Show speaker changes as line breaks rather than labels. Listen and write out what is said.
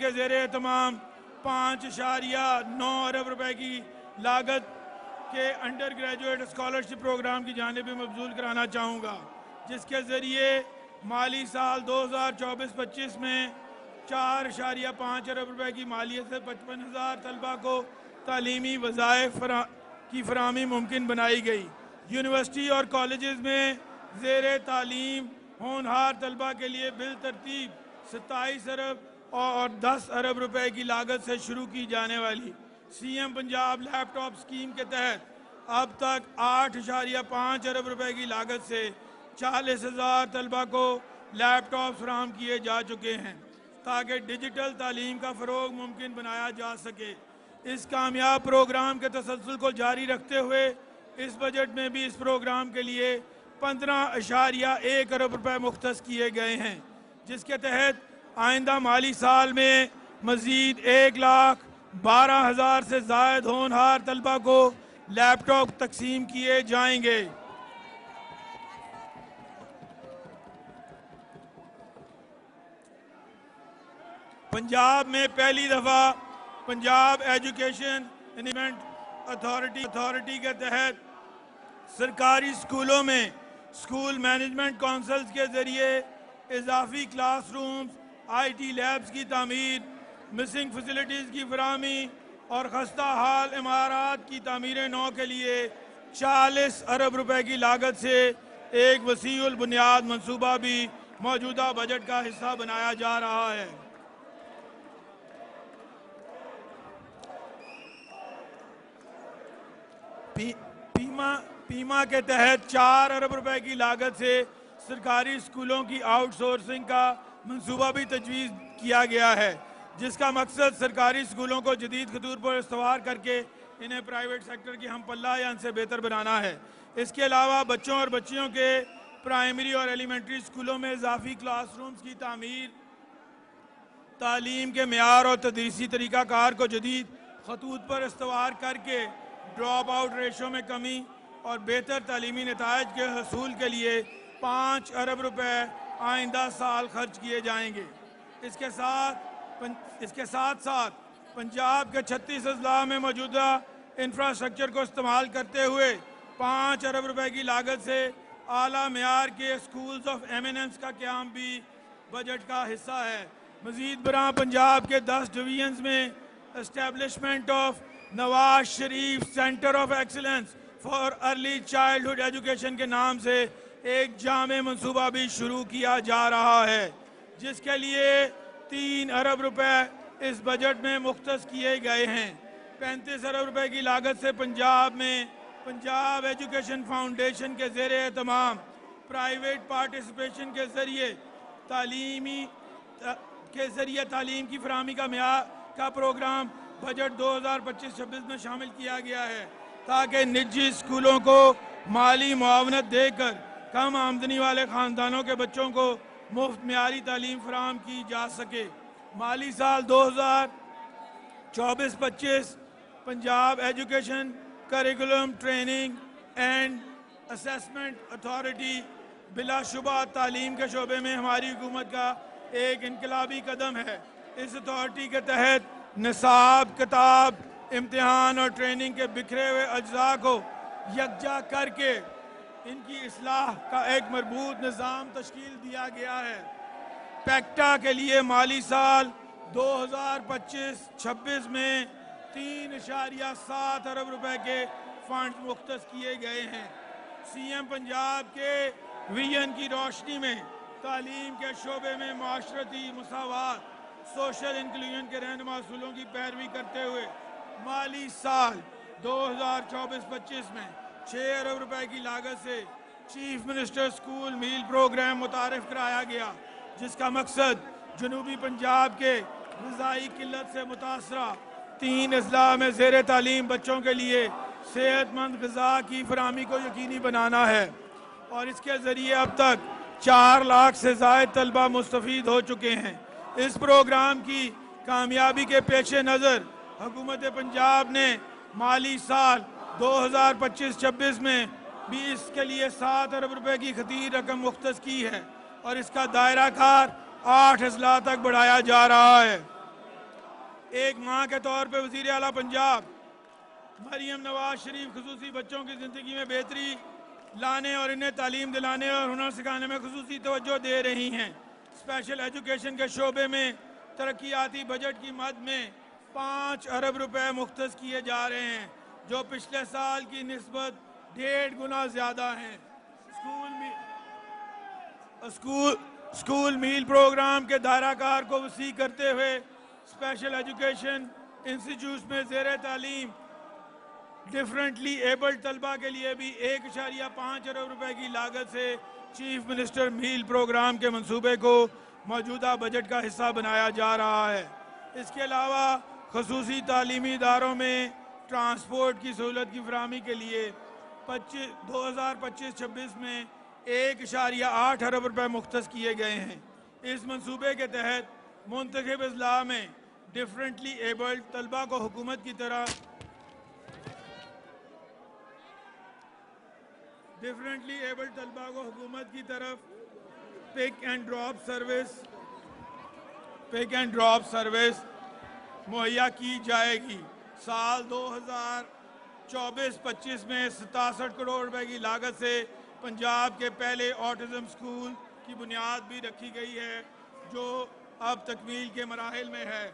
के ज़ेरे एहतमाम 5.9 अरब रुपए की लागत के अंडर ग्रेजुएट स्कॉलरशिप प्रोग्राम की जानिब मबजूल कराना चाहूँगा, जिसके ज़रिए माली साल 2024-25 में 4.5 अरब रुपए की मालियत से 55,000 तलबा को तालीमी वज़ाइफ की फराहमी मुमकिन बनाई गई। यूनिवर्सिटी और कॉलेजेस में ज़ेरे तालीम होनहार तलबा के लिए बिल तरतीब 27 अरब और 10 अरब रुपए की लागत से शुरू की जाने वाली CM पंजाब लैपटॉप स्कीम के तहत अब तक 8.5 अरब रुपए की लागत से 40,000 तलबा को लैपटॉप फराहम किए जा चुके हैं, ताकि डिजिटल तालीम का फ़रोग मुमकिन बनाया जा सके। इस कामयाब प्रोग्राम के तसलसल को जारी रखते हुए इस बजट में भी इस प्रोग्राम के लिए 15.1 अरब रुपए मुख्तस किए गए हैं, जिसके तहत आइंदा माली साल में मज़ीद 1,12,000 से ज़ायद होनहार तलबा को लैपटॉप तकसीम किए जाएंगे। पंजाब में पहली दफ़ा पंजाब एजुकेशन मैनेजमेंट अथॉरिटी के तहत सरकारी स्कूलों में स्कूल मैनेजमेंट काउंसिल्स के ज़रिए इजाफी क्लासरूम्स, IT लैब्स की तामीर, मिसिंग फैसिलिटीज़ की फराहमी और खस्ता हाल इमारत की तामीर नौ के लिए 40 अरब रुपए की लागत से एक वसीउल बुनियाद मंसूबा भी मौजूदा बजट का हिस्सा बनाया जा रहा है। पीमा के तहत 4 अरब रुपए की लागत से सरकारी स्कूलों की आउटसोर्सिंग का मंसूबा भी तजवीज़ किया गया है, जिसका मकसद सरकारी स्कूलों को जदीद खतूर पर इस्तवार करके इन्हें प्राइवेट सेक्टर की हम पल्ला या इनसे बेहतर बनाना है। इसके अलावा बच्चों और बच्चियों के प्राइमरी और एलिमेंट्री स्कूलों में इजाफी क्लासरूम्स की तामीर, तालीम के मेयार और तदरीसी तरीक़ाकार को जदीद खतूत पर इस्तवार करके ड्रॉप आउट रेशो में कमी और बेहतर तालीमी नताइज के हसूल के लिए 5 अरब रुपए आइंदा साल खर्च किए जाएंगे। इसके साथ साथ पंजाब के 36 अजला में मौजूदा इंफ्रास्ट्रक्चर को इस्तेमाल करते हुए 5 अरब रुपए की लागत से आला मेयार के स्कूल्स ऑफ एमिनेंस का क़याम भी बजट का हिस्सा है। मज़ीद बराह पंजाब के 10 डिवीजन्स में establishment of Nawaz Sharif centre of excellence for early childhood education के नाम से एक जामे मंसूबा भी शुरू किया जा रहा है, जिसके लिए 3 अरब रुपए इस बजट में मुख्तस किए गए हैं। 35 अरब रुपए की लागत से पंजाब में पंजाब एजुकेशन फाउंडेशन के ज़ेरे एहतमाम प्राइवेट पार्टिसिपेशन के ज़रिए तालीम की फराहमी का मेयार का प्रोग्राम बजट 2025-26 में शामिल किया गया है, ताकि निजी स्कूलों को माली मुआवनत देकर कम आमदनी वाले ख़ानदानों के बच्चों को मुफ्त मेयारी तालीम फराहम की जा सके। माली साल 2024-25 Punjab education curriculum training and assessment authority बिलाशुबा तालीम के शोबे में हमारी हुकूमत का एक इनकलाबी कदम है। इस अथॉरिटी के तहत निसाब, किताब, इम्तिहान और ट्रेनिंग के बिखरे हुए अज्जा को यकजा करके इनकी इस्लाह का एक मरबूत निज़ाम तश्कील दिया गया है। पैक्टा के लिए माली साल 2025-26 में 3.7 अरब रुपए के फंड मुख्तस किए गए हैं। CM पंजाब के विजन की रोशनी में तालीम के शोबे में माशरती मुसावात, सोशल इंक्लूजन के रहनुमा असूलों की पैरवी करते हुए माली साल 2024-25 में 6 अरब रुपए की लागत से चीफ मिनिस्टर स्कूल मील प्रोग्राम मुतारिफ कराया गया, जिसका मकसद जनूबी पंजाब के ग़िज़ाई किल्लत से मुतासरा 3 अजला में ज़ेरे तालीम बच्चों के लिए सेहतमंद ग़िज़ा की फराहमी को यकीनी बनाना है, और इसके ज़रिए अब तक 4 लाख से ज़ायद तलबा मुस्तफ़ीद हो चुके हैं। इस प्रोग्राम की कामयाबी के पेश नज़र हुकूमत पंजाब ने माली साल 2025-26 में भी इसके लिए 7 अरब रुपए की खतीर रकम मुख्तस की है और इसका दायरा कार 8 अजला तक बढ़ाया जा रहा है। ایک ماں کے طور پہ وزیر اعلیٰ پنجاب مریم نواز شریف خصوصی بچوں کی زندگی میں بہتری لانے اور انہیں تعلیم دلانے اور ہنر سکھانے میں خصوصی توجہ دے رہی ہیں۔ اسپیشل ایجوکیشن کے شعبے میں ترقیاتی بجٹ کی مد میں 5 ارب روپے مختص کیے جا رہے ہیں، جو پچھلے سال کی نسبت 1.5 گنا زیادہ ہیں۔ اسکول میل پروگرام کے دائرہ کار کو وسیع کرتے ہوئے اسپیشل ایجوکیشن انسٹیٹیوٹس میں زیر تعلیم ڈیفرنٹلی ایبلڈ طلبہ کے لیے بھی 1.5 ارب روپے کی لاگت سے چیف منسٹر میل پروگرام کے منصوبے کو موجودہ بجٹ کا حصہ بنایا جا رہا ہے۔ اس کے علاوہ خصوصی تعلیمی اداروں میں ٹرانسپورٹ کی سہولت کی فراہمی کے لیے 2025-26 میں 1.8 ارب روپے مختص کیے گئے ہیں۔ اس منصوبے کے تحت منتخب اضلاع میں ڈیفرنٹلی ایبلڈ طلبہ کو حکومت کی طرف پک اینڈ ڈراپ سروس مہیا کی جائے گی۔ سال 2024-25 میں 67 کروڑ روپے کی لاگت سے پنجاب کے پہلے آٹزم اسکول کی بنیاد بھی رکھی گئی ہے، جو اب تکمیل کے مراحل میں ہے۔